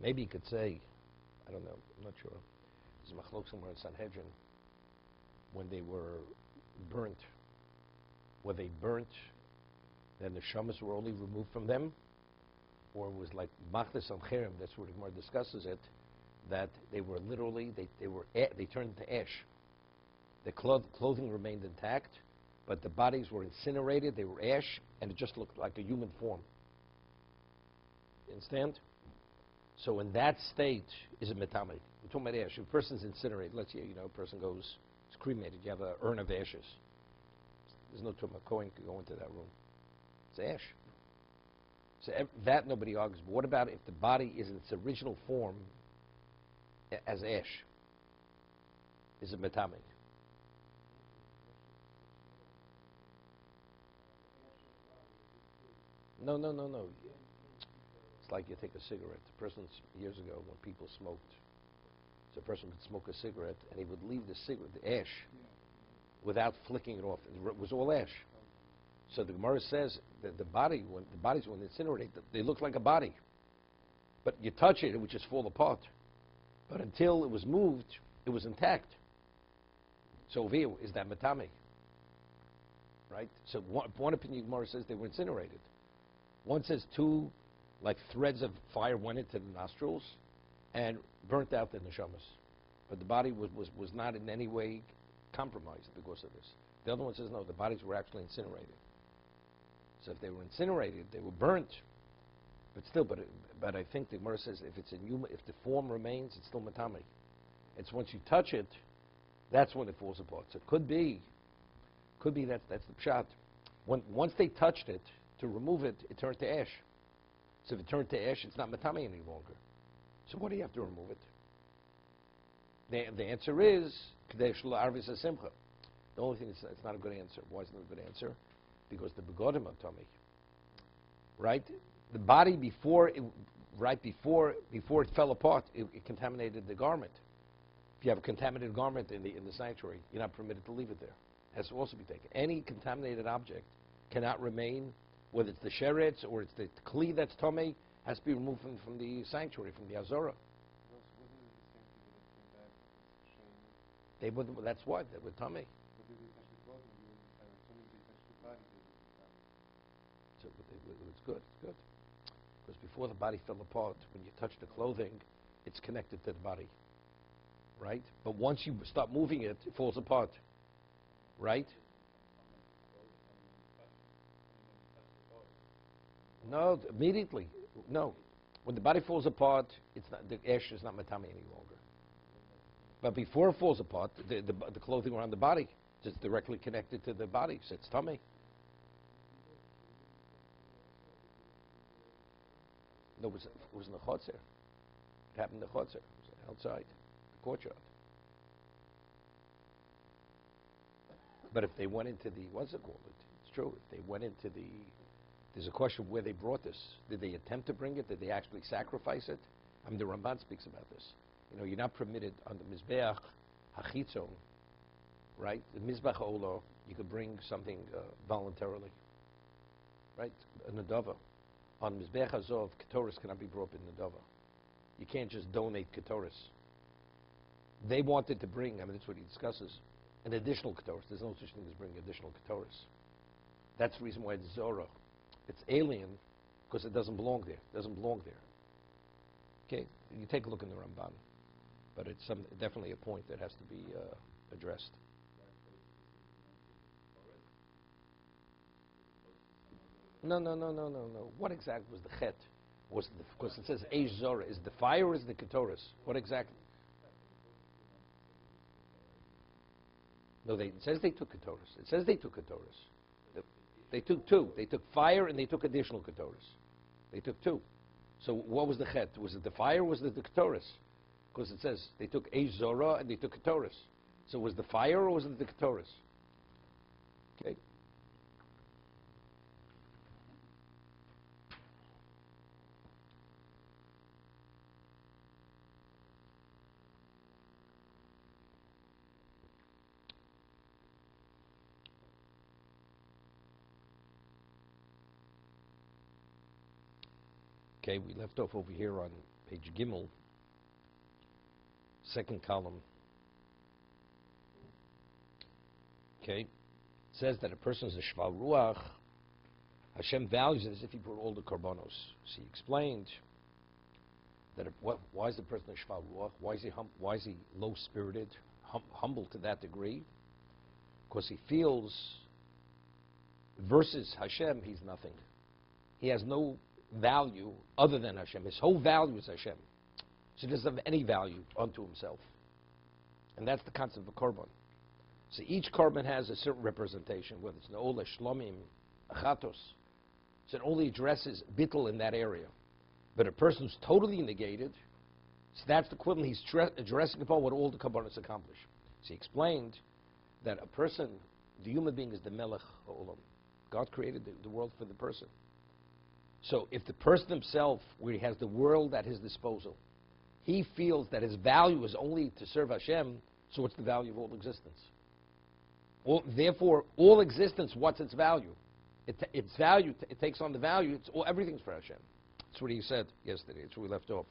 Maybe you could say, I don't know, I'm not sure. There's a machlok somewhere in Sanhedrin when they were burnt. Were they burnt, then the shamas were only removed from them? Or it was like machlis al cherem, that's where the Gemara discusses it, that they were literally, they turned into ash. The clothing remained intact, but the bodies were incinerated, they were ash, and it just looked like a human form. You understand? So in that state, is it metame? We're talking about ash. If a person's incinerated, let's say, a person goes, it's cremated, you have an urn of ashes. There's no Tumah Kohen could go into that room. It's ash. So that nobody argues. But what about if the body is in its original form as ash? Is it metame? No. It's like you take a cigarette. The person, years ago, when people smoked, so a person would smoke a cigarette, and he would leave the cigarette, the ash, without flicking it off. It was all ash. So the Gemara says that the bodies, when incinerated, they look like a body. But you touch it, it would just fall apart. But until it was moved, it was intact. So over here, is that metame? Right? So one opinion, Gemara says they were incinerated. One says two, like threads of fire went into the nostrils and burnt out the neshamas. But the body was not in any way compromised because of this. The other one says no, the bodies were actually incinerated. So if they were incinerated, they were burnt. But still, but I think the Gemara says if it's in human, if the form remains, it's still matame. It's once you touch it, that's when it falls apart. So it could be that's the pshat. Once they touched it to remove it, it turned to ash. So if it turned to ash, it's not matame any longer. So what do you have to remove it? The answer is kadesh la'arvis simcha. The only thing is it's not a good answer. Why is it not a good answer? Because the begodim are tummy. Right? The body before it fell apart, it contaminated the garment. If you have a contaminated garment in the sanctuary, you're not permitted to leave it there. It has to also be taken. Any contaminated object cannot remain, whether it's the sheretz or it's the kli that's tummy, has to be removed from the sanctuary, from the azora. That's what they were tummy. So it's good. Because before the body fell apart, when you touch the clothing, it's connected to the body, right? But once you start moving it, it falls apart, right? No, immediately. No. When the body falls apart, it's not, the ash is not matami any longer. But before it falls apart, the clothing around the body is directly connected to the body, so it's tummy. No, it was in the chotzer. It happened in the chotzer. It was outside, the courtyard. But if they went into the, what's it called? It's true. If they went into the, there's a question of where they brought this. Did they attempt to bring it? Did they actually sacrifice it? I mean, the Ramban speaks about this. You're not permitted on the Mizbeach HaChitzon, right? The Mizbeach Olo, you could bring something voluntarily, right? A Nadava. On Mizbeach Hazov, Ketoris cannot be brought in Nadava. You can't just donate Ketoris. They wanted to bring, that's what he discusses, an additional Ketoris. There's no such thing as bringing additional Ketoris. That's the reason why it's Zorah. It's alien because it doesn't belong there. It doesn't belong there. Okay? You take a look in the Ramban. But it's definitely a point that has to be addressed. No. What exactly was the chet? Because it says Eish Zorah. Is the fire or is the Ketoris? What exactly? No, it says they took Ketoris. It says they took Ketoris. They took two. They took fire and they took additional Ketoris. They took two. So what was the chet? Was it the fire or was it the Ketoris? Because it says they took Eish Zorah and they took Ketoris. So was the fire or was it the Ketoris? Okay. Okay, we left off over here on page Gimel, second column. Okay, it says that a person is a shval ruach. Hashem values it as if he brought all the korbanos. So he explained that why is the person a shval ruach? Why is he low-spirited, humble to that degree? Because he feels versus Hashem, he's nothing. He has no value other than Hashem. His whole value is Hashem. So he doesn't have any value unto himself. And that's the concept of a korban. So each korban has a certain representation, whether it's Ne'olah, Shlomim, Achatos. So it only addresses bittul in that area. But a person who's totally negated, so that's the equivalent. He's addressing upon what all the korbanos accomplish. So he explained that a person, the human being, is the melech ha'olam. God created the world for the person. So if the person himself, where he has the world at his disposal, he feels that his value is only to serve Hashem, so what's the value of all existence? Therefore, all existence, what's its value? Its value, it takes on the value, everything's for Hashem. That's what he said yesterday. That's where we left off.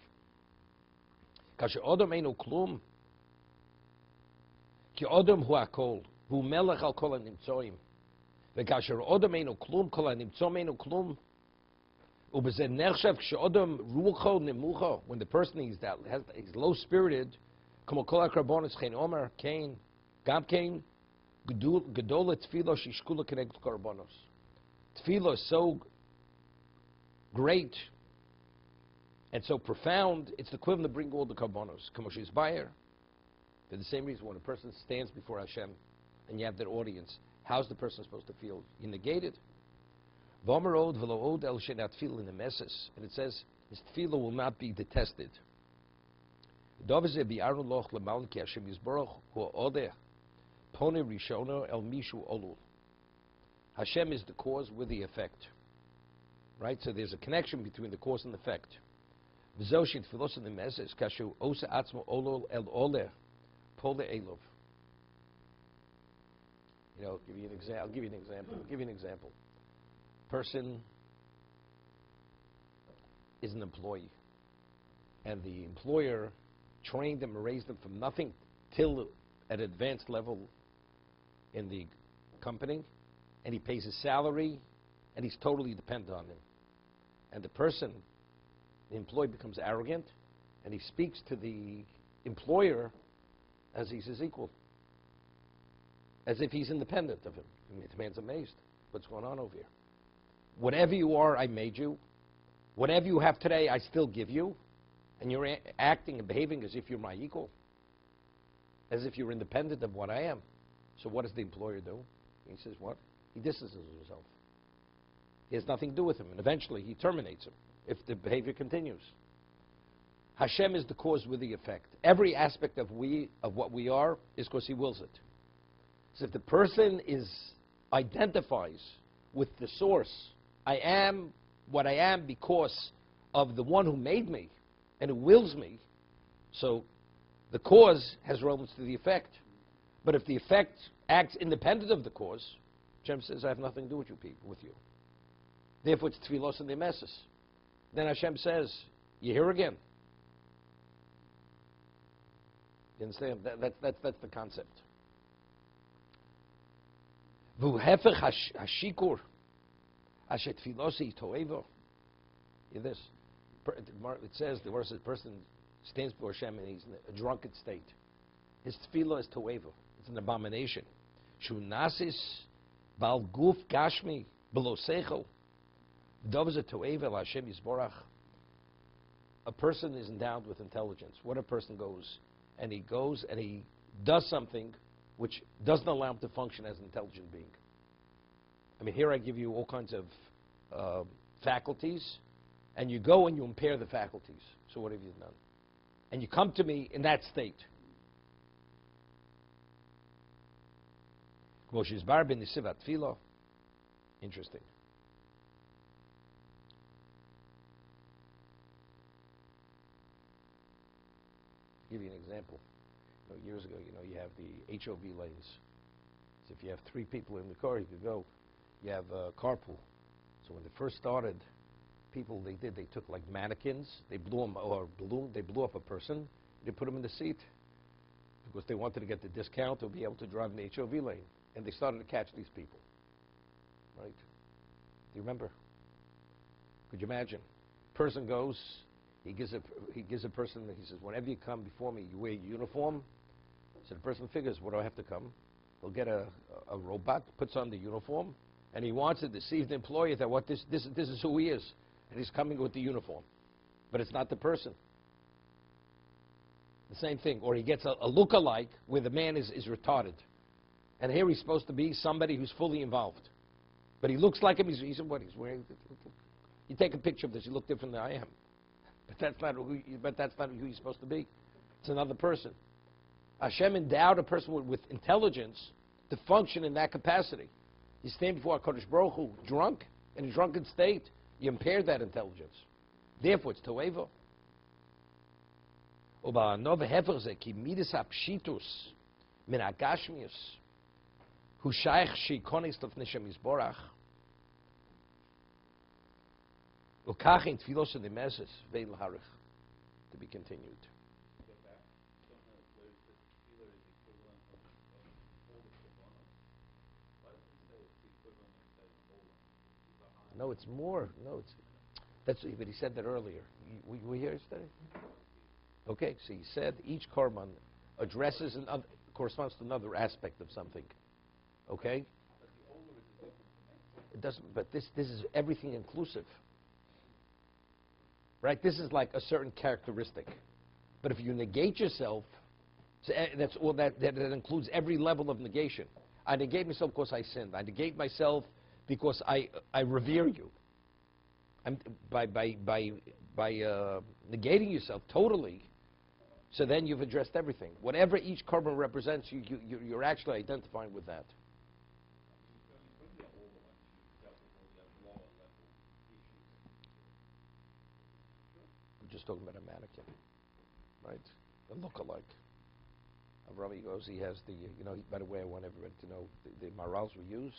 Kasher Odom einu klum, ki Odom hu hakol, hu melech al kol hanimtzoim. V'kasher Odom einu klum, kol hanimtzom einu klum, u'bezeh nechshav k'she'odom rucho nemucho, when the person he's low-spirited, kamo kol hakarbonos chen omer, kain, gam kain, gedola tefillah shishkula keneged karbonos. Tefillah is so great and so profound, it's the equivalent to bring all the karbonos. Kamoshi's buyer. For the same reason, when a person stands before Hashem and you have that audience, how's the person supposed to feel? You negated. V'omerod v'lo'od el shenat tefillah in the messes, and it says his tefillah will not be detested. Dovze bi'arun loch l'malin ki Hashem yisborach hu odeh pone rishono el mishu olul. Hashem is the cause with the effect. Right? So there's a connection between the cause and the effect. V'zoshit filos in the messes kashu osa atzmo olol el oleh pole elov. I'll give you an example. Person is an employee, and the employer trained them and raised them from nothing till at advanced level in the company, and he pays his salary, and he's totally dependent on him. And the person, the employee, becomes arrogant, and he speaks to the employer as he's his equal, as if he's independent of him. I mean, the man's amazed. What's going on over here? Whatever you are, I made you. Whatever you have today, I still give you. And you're acting and behaving as if you're my equal, as if you're independent of what I am. So what does the employer do? He says what? He distances himself. He has nothing to do with him, and eventually he terminates him if the behavior continues. Hashem is the cause with the effect. Every aspect of what we are is because he wills it. So if the person identifies with the source, I am what I am because of the one who made me and who wills me, so the cause has relevance to the effect. But if the effect acts independent of the cause, Hashem says, I have nothing to do with you people, with you. Therefore, it's tefillos and the messes. Then Hashem says, you're here again. You understand? That's the concept. V'uhefech hashikur asher tfilosi toevo. Hear this. It says, the verse, the person stands before Hashem and he's in a drunken state. His tefillah is toevo. It's an abomination. Shunasis bal guf gashmi below seichel. Dovza toevo Hashem yisborach. A person is endowed with intelligence. What a person goes and he does something which doesn't allow him to function as an intelligent being. I mean, here I give you all kinds of faculties, and you go and you impair the faculties. So what have you done? And you come to me in that state. Interesting. To give you an example, years ago, you have the HOV lanes. So if you have 3 people in the car, you could go. You have a carpool. So when they first started, people they did, they took like mannequins, they blew them, or balloon, they blew up a person, they put him in the seat because they wanted to get the discount to be able to drive in the HOV lane. And they started to catch these people. Right? Do you remember? Could you imagine? Person goes, he gives a person, he says, whenever you come before me, you wear your uniform. So the person figures, what do I have to come? He'll get a robot, puts on the uniform, and he wants to deceive the employer that what this is who he is. And he's coming with the uniform. But it's not the person. The same thing. Or he gets a look-alike where the man is retarded. And here he's supposed to be somebody who's fully involved. But he looks like him. He's what he's wearing. You take a picture of this, you look different than I am. But that's not who you're supposed to be. It's another person. Hashem endowed a person with intelligence to function in that capacity. You stand before HaKadosh Baruch Hu drunk, in a drunken state. You impair that intelligence. Therefore, it's toeva. Uba hefer ze ki midas hapshitus min hagashmius hu shaykh sheikonis of Neshem Yisborach ukach in tfilos of the meses veil harich. To be continued. No, it's more. No, that's. But he said that earlier. We hear yesterday. Okay, so he said each korban addresses and corresponds to another aspect of something. Okay. It doesn't. But this is everything inclusive. Right. This is like a certain characteristic. But if you negate yourself, so that's all. That includes every level of negation. I negate myself because I sinned. I negate myself because I revere you. By negating yourself totally, so then you've addressed everything. Whatever each korban represents, you're actually identifying with that. We're just talking about a mannequin, right? A look-alike. Avrami goes, he has the, by the way, I want everybody to know the marals we use.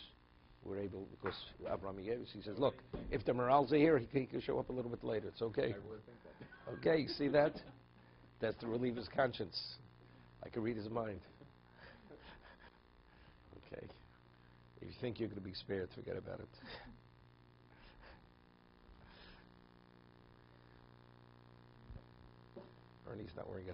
We're able, because Avrami gave us, he says, look, if the morals are here, he can show up a little bit later. It's okay. I would think that. Okay, you see that? That's to relieve his conscience. I can read his mind. Okay. If you think you're going to be spared, forget about it. Ernie's not wearing a